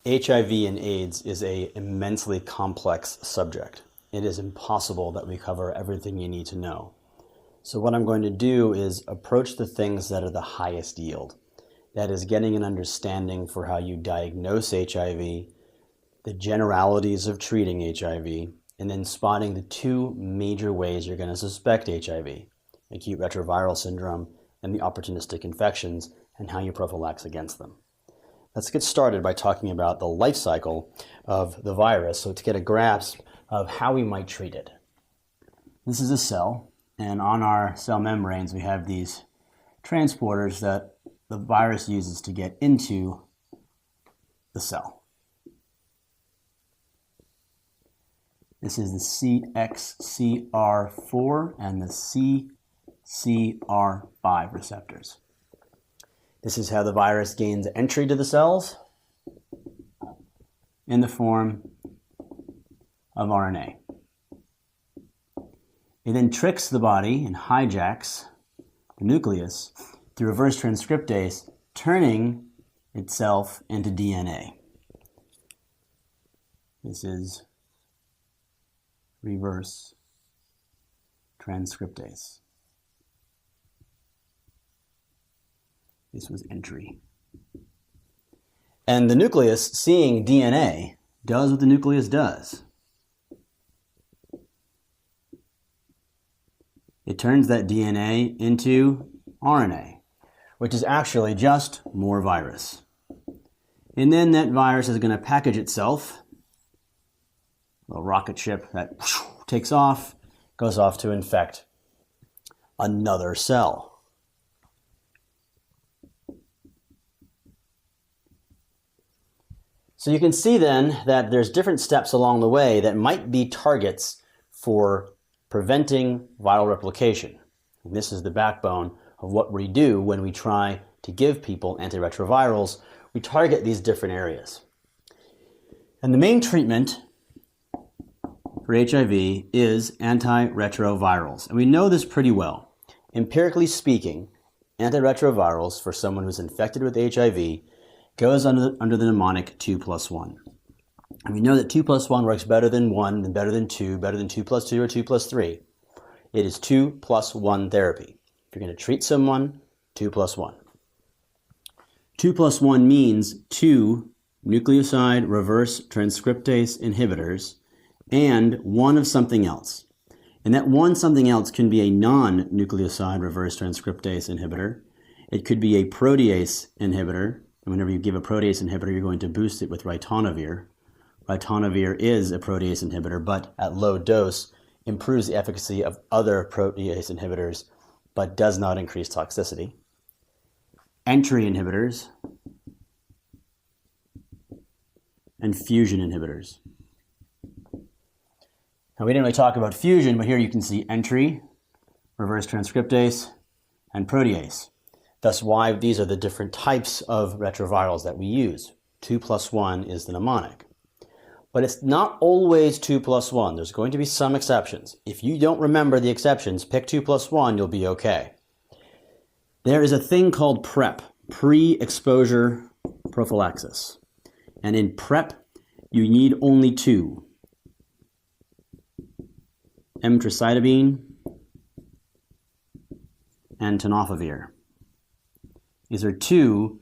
HIV and AIDS is an immensely complex subject. It is impossible that we cover everything you need to know. So what I'm going to do is approach the things that are the highest yield. That is getting an understanding for how you diagnose HIV, the generalities of treating HIV, and then spotting the two major ways you're going to suspect HIV, acute retroviral syndrome and the opportunistic infections, and how you prophylax against them. Let's get started by talking about the life cycle of the virus, so to get a grasp of how we might treat it. This is a cell, and on our cell membranes we have these transporters that the virus uses to get into the cell. This is the CXCR4 and the CCR5 receptors. This is how the virus gains entry to the cells in the form of RNA. It then tricks the body and hijacks the nucleus through reverse transcriptase, turning itself into DNA. This is reverse transcriptase. This was entry. And the nucleus, seeing DNA, does what the nucleus does. It turns that DNA into RNA, which is actually just more virus. And then that virus is going to package itself, a little rocket ship that takes off, goes off to infect another cell. So you can see then that there's different steps along the way that might be targets for preventing viral replication. And this is the backbone of what we do when we try to give people antiretrovirals. We target these different areas. And the main treatment for HIV is antiretrovirals. And we know this pretty well. Empirically speaking, antiretrovirals for someone who's infected with HIV goes under the mnemonic 2+1. And we know that 2+1 works better than 1, then better than 2, better than 2 + 2, or 2 + 3. It is 2+1 therapy. If you're going to treat someone, 2+1. 2+1 means 2 nucleoside reverse transcriptase inhibitors and one of something else. And that one something else can be a non-nucleoside reverse transcriptase inhibitor. It could be a protease inhibitor. And whenever you give a protease inhibitor, you're going to boost it with ritonavir. Ritonavir is a protease inhibitor, but at low dose improves the efficacy of other protease inhibitors, but does not increase toxicity. Entry inhibitors and fusion inhibitors. Now, we didn't really talk about fusion, but here you can see entry, reverse transcriptase, and protease. Thus why these are the different types of retrovirals that we use. 2+1 is the mnemonic. But it's not always 2+1. There's going to be some exceptions. If you don't remember the exceptions, pick 2+1, you'll be okay. There is a thing called PrEP, pre-exposure prophylaxis. And in PrEP, you need only 2. Emtricitabine and tenofovir. These are 2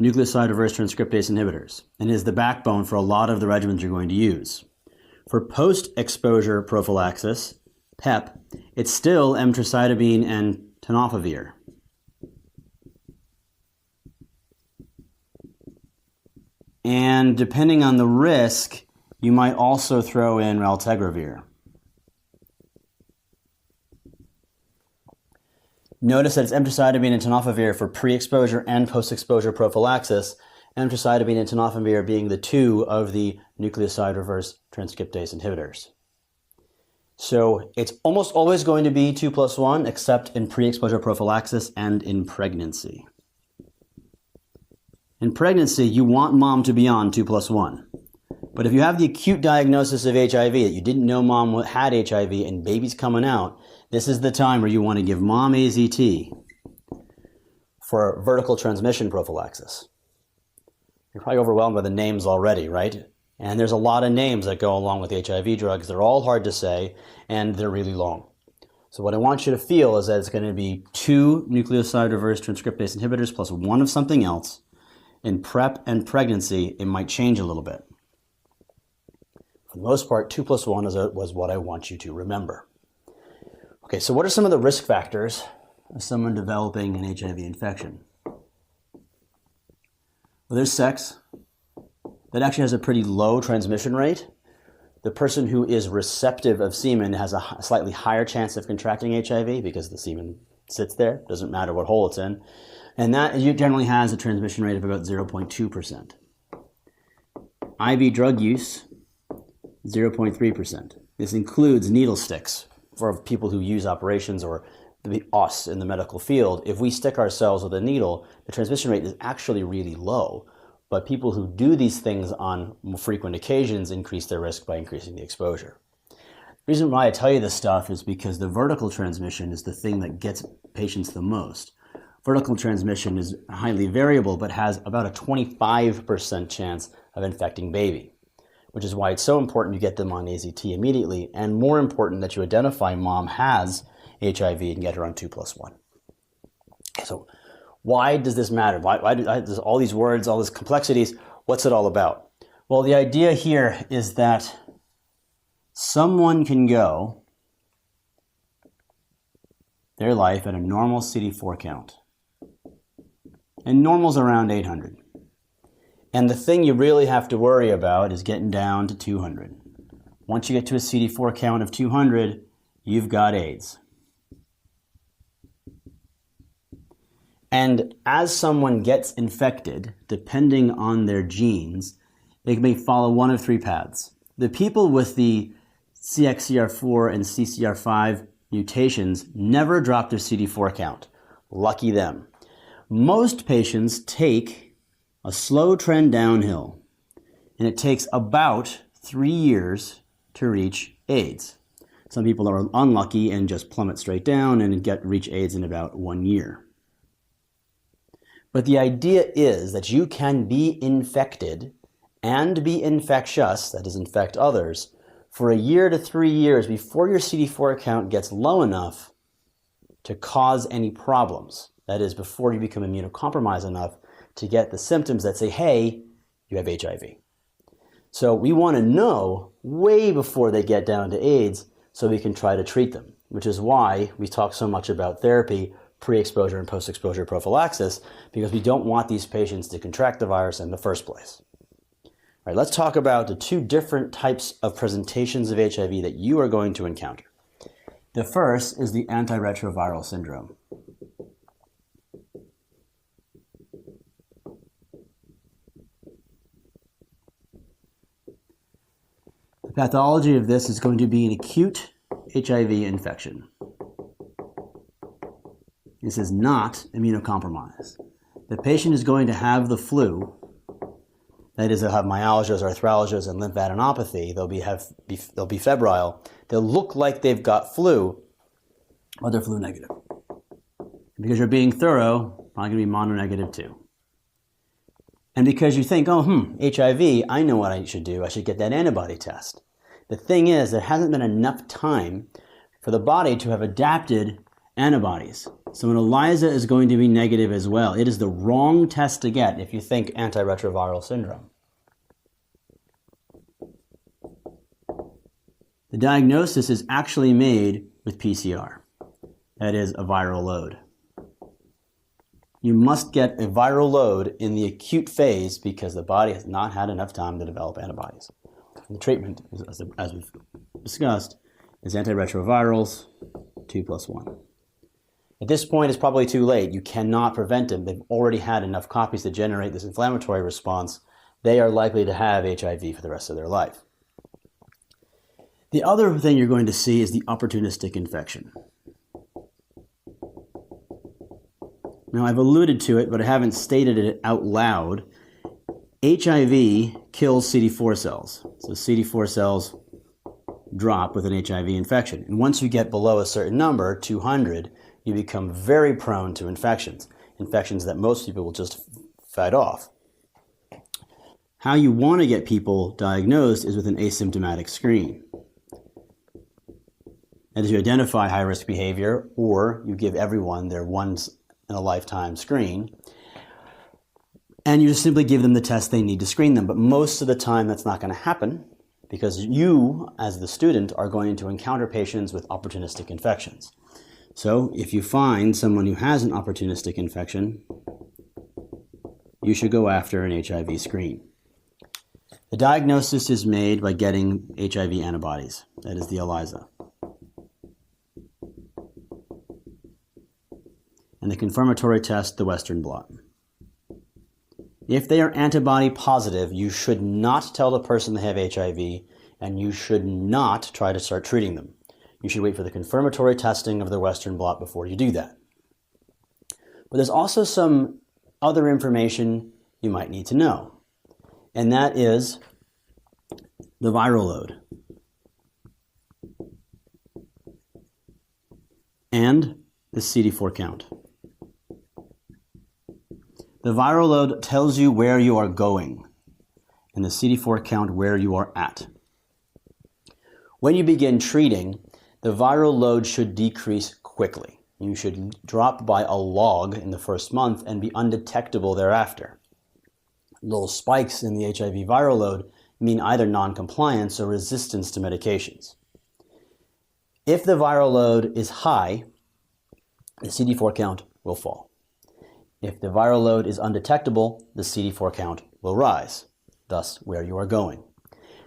nucleoside reverse transcriptase inhibitors, and is the backbone for a lot of the regimens you're going to use. For post-exposure prophylaxis, PEP, it's still emtricitabine and tenofovir. And depending on the risk, you might also throw in raltegravir. Notice that it's emtricitabine and tenofovir for pre-exposure and post-exposure prophylaxis, emtricitabine and tenofovir being the 2 of the nucleoside reverse transcriptase inhibitors. So it's almost always going to be 2+1, except in pre-exposure prophylaxis and in pregnancy. In pregnancy, you want mom to be on 2+1. But if you have the acute diagnosis of HIV, that you didn't know mom had HIV and baby's coming out, this is the time where you want to give mom AZT for vertical transmission prophylaxis. You're probably overwhelmed by the names already, right? And there's a lot of names that go along with HIV drugs. They're all hard to say, and they're really long. So what I want you to feel is that it's going to be 2 nucleoside reverse transcriptase inhibitors plus 1 of something else. In PrEP and pregnancy, it might change a little bit. For the most part, 2 plus 1 was what I want you to remember. Okay, so what are some of the risk factors of someone developing an HIV infection? Well, there's sex. That actually has a pretty low transmission rate. The person who is receptive of semen has a slightly higher chance of contracting HIV because the semen sits there, doesn't matter what hole it's in. And that generally has a transmission rate of about 0.2%. IV drug use, 0.3%. This includes needle sticks for people who use operations or us in the medical field. If we stick ourselves with a needle, the transmission rate is actually really low. But people who do these things on frequent occasions increase their risk by increasing the exposure. The reason why I tell you this stuff is because the vertical transmission is the thing that gets patients the most. Vertical transmission is highly variable, but has about a 25% chance of infecting baby, which is why it's so important you get them on AZT immediately, and more important that you identify mom has HIV and get her on 2 plus 1. So why does this matter? Why does all these words, all these complexities, what's it all about? Well, the idea here is that someone can go their life at a normal CD4 count. And normal's around 800. And the thing you really have to worry about is getting down to 200. Once you get to a CD4 count of 200, you've got AIDS. And as someone gets infected, depending on their genes, they may follow one of 3 paths. The people with the CXCR4 and CCR5 mutations never drop their CD4 count. Lucky them. Most patients take a slow trend downhill, and it takes about 3 years to reach AIDS. Some people are unlucky and just plummet straight down and reach AIDS in about 1 year. But the idea is that you can be infected and be infectious, that is, infect others, for 1 year to 3 years before your CD4 count gets low enough to cause any problems. That is, before you become immunocompromised enough to get the symptoms that say, hey, you have HIV. So we want to know way before they get down to AIDS so we can try to treat them, which is why we talk so much about therapy, pre-exposure and post-exposure prophylaxis, because we don't want these patients to contract the virus in the first place. All right, let's talk about the 2 different types of presentations of HIV that you are going to encounter. The first is the antiretroviral syndrome. The pathology of this is going to be an acute HIV infection. This is not immunocompromised. The patient is going to have the flu. That is, they'll have myalgias, arthralgias, and lymphadenopathy. They'll be febrile. They'll look like they've got flu, but they're flu negative. And because you're being thorough, probably going to be mononegative too. And because you think, HIV, I know what I should do. I should get that antibody test. The thing is, there hasn't been enough time for the body to have adapted antibodies. So an ELISA is going to be negative as well. It is the wrong test to get if you think antiretroviral syndrome. The diagnosis is actually made with PCR. That is a viral load. You must get a viral load in the acute phase because the body has not had enough time to develop antibodies. And the treatment, as we've discussed, is antiretrovirals, 2 plus 1. At this point, it's probably too late. You cannot prevent them. They've already had enough copies to generate this inflammatory response. They are likely to have HIV for the rest of their life. The other thing you're going to see is the opportunistic infection. Now, I've alluded to it, but I haven't stated it out loud. HIV kills CD4 cells. So CD4 cells drop with an HIV infection. And once you get below a certain number, 200, you become very prone to infections that most people will just fight off. How you want to get people diagnosed is with an asymptomatic screen. That is, you identify high-risk behavior, or you give everyone their once-in-a-lifetime screen, and you just simply give them the test they need to screen them. But most of the time that's not going to happen because you, as the student, are going to encounter patients with opportunistic infections. So if you find someone who has an opportunistic infection, you should go after an HIV screen. The diagnosis is made by getting HIV antibodies, that is the ELISA. And the confirmatory test, the Western blot. If they are antibody positive, you should not tell the person they have HIV, and you should not try to start treating them. You should wait for the confirmatory testing of the Western blot before you do that. But there's also some other information you might need to know, and that is the viral load and the CD4 count. The viral load tells you where you are going, and the CD4 count where you are at. When you begin treating, the viral load should decrease quickly. You should drop by a log in the first month and be undetectable thereafter. Little spikes in the HIV viral load mean either non-compliance or resistance to medications. If the viral load is high, the CD4 count will fall. If the viral load is undetectable, the CD4 count will rise, thus where you are going.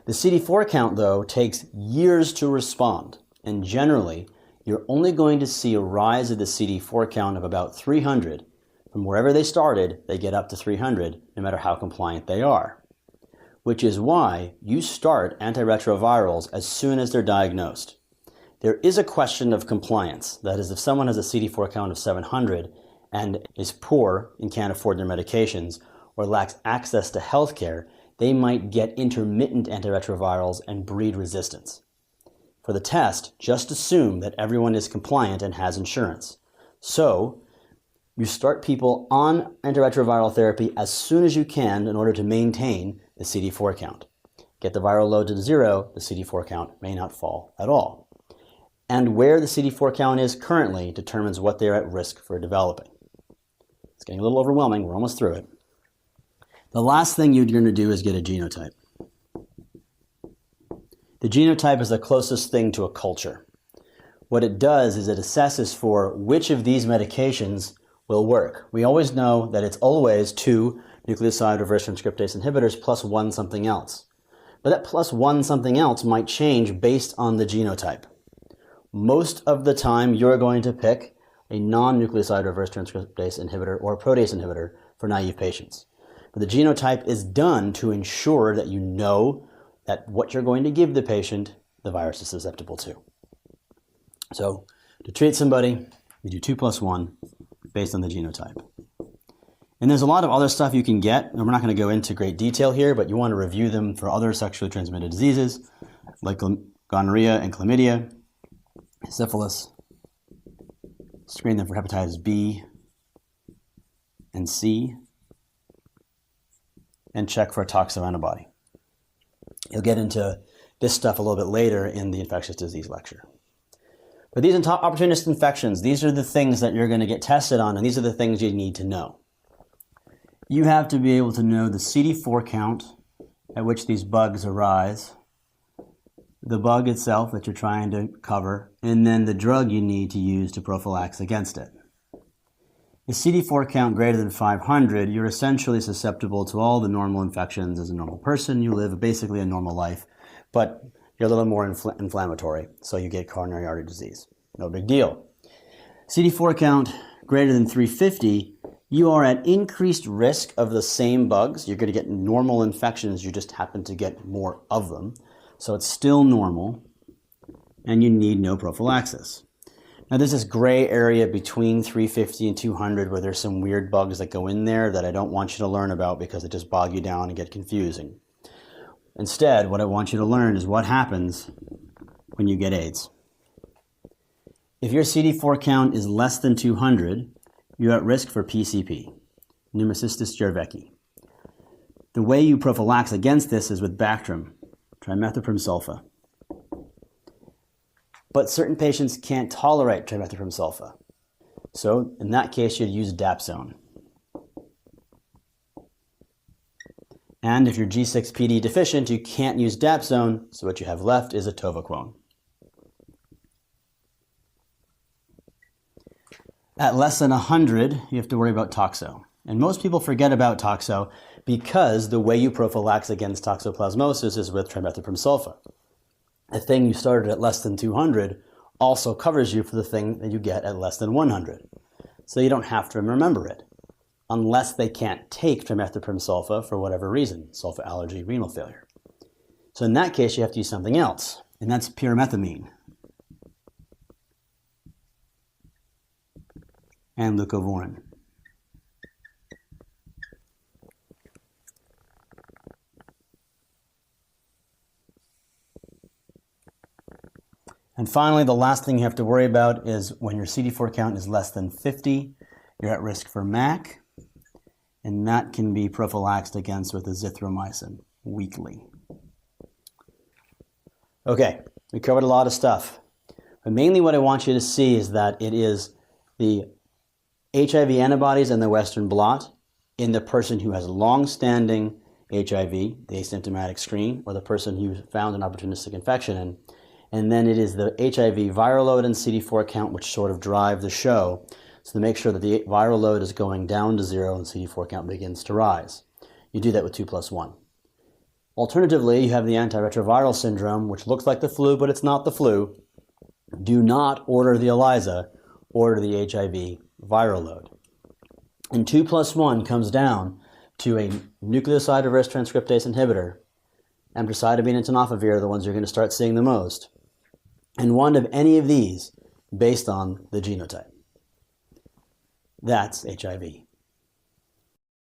The CD4 count, though, takes years to respond, and generally, you're only going to see a rise of the CD4 count of about 300. From wherever they started, they get up to 300, no matter how compliant they are. Which is why you start antiretrovirals as soon as they're diagnosed. There is a question of compliance. That is, if someone has a CD4 count of 700, and is poor and can't afford their medications or lacks access to health care, they might get intermittent antiretrovirals and breed resistance. For the test, just assume that everyone is compliant and has insurance. So, you start people on antiretroviral therapy as soon as you can in order to maintain the CD4 count. Get the viral load to 0, the CD4 count may not fall at all. And where the CD4 count is currently determines what they are at risk for developing. It's getting a little overwhelming. We're almost through it. The last thing you're going to do is get a genotype. The genotype is the closest thing to a culture. What it does is it assesses for which of these medications will work. We always know that it's always 2 nucleoside reverse transcriptase inhibitors plus 1 something else. But that plus 1 something else might change based on the genotype. Most of the time, you're going to pick a non-nucleoside reverse transcriptase inhibitor or protease inhibitor for naive patients. But the genotype is done to ensure that you know that what you're going to give the patient, the virus is susceptible to. So to treat somebody, you do 2 plus 1 based on the genotype. And there's a lot of other stuff you can get, and we're not going to go into great detail here, but you want to review them for other sexually transmitted diseases like gonorrhea and chlamydia, syphilis. Screen them for hepatitis B and C, and check for a toxic antibody. You'll get into this stuff a little bit later in the infectious disease lecture. But these opportunistic infections, these are the things that you're going to get tested on, and these are the things you need to know. You have to be able to know the CD4 count at which these bugs arise, the bug itself that you're trying to cover, and then the drug you need to use to prophylax against it. The CD4 count greater than 500, you're essentially susceptible to all the normal infections as a normal person. You live basically a normal life, but you're a little more inflammatory, so you get coronary artery disease. No big deal. CD4 count greater than 350, you are at increased risk of the same bugs. You're going to get normal infections, you just happen to get more of them. So it's still normal, and you need no prophylaxis. Now there's this gray area between 350 and 200 where there's some weird bugs that go in there that I don't want you to learn about because they just bog you down and get confusing. Instead, what I want you to learn is what happens when you get AIDS. If your CD4 count is less than 200, you're at risk for PCP, pneumocystis jirovecii. The way you prophylax against this is with Bactrim, trimethoprim sulfa. But certain patients can't tolerate trimethoprim sulfa. So in that case, you'd use dapsone. And if you're G6PD deficient, you can't use dapsone, so what you have left is atovaquone. At less than 100, you have to worry about toxo. And most people forget about toxo because the way you prophylax against toxoplasmosis is with trimethoprim sulfa. The thing you started at less than 200 also covers you for the thing that you get at less than 100. So you don't have to remember it, unless they can't take trimethoprim sulfa for whatever reason, sulfa allergy, renal failure. So in that case, you have to use something else, and that's pyrimethamine and leucovorin. And finally, the last thing you have to worry about is when your CD4 count is less than 50, you're at risk for MAC, and that can be prophylaxed against with azithromycin weekly. Okay, we covered a lot of stuff, but mainly what I want you to see is that it is the HIV antibodies and the Western blot in the person who has long-standing HIV, the asymptomatic screen, or the person who found an opportunistic infection in. And then it is the HIV viral load and CD4 count which sort of drive the show. So to make sure that the viral load is going down to 0 and CD4 count begins to rise. You do that with 2+1. Alternatively, you have the antiretroviral syndrome, which looks like the flu, but it's not the flu. Do not order the ELISA, order the HIV viral load. And 2+1 comes down to a nucleoside reverse transcriptase inhibitor, emtricitabine and tenofovir are the ones you're going to start seeing the most, and one of any of these based on the genotype. That's HIV.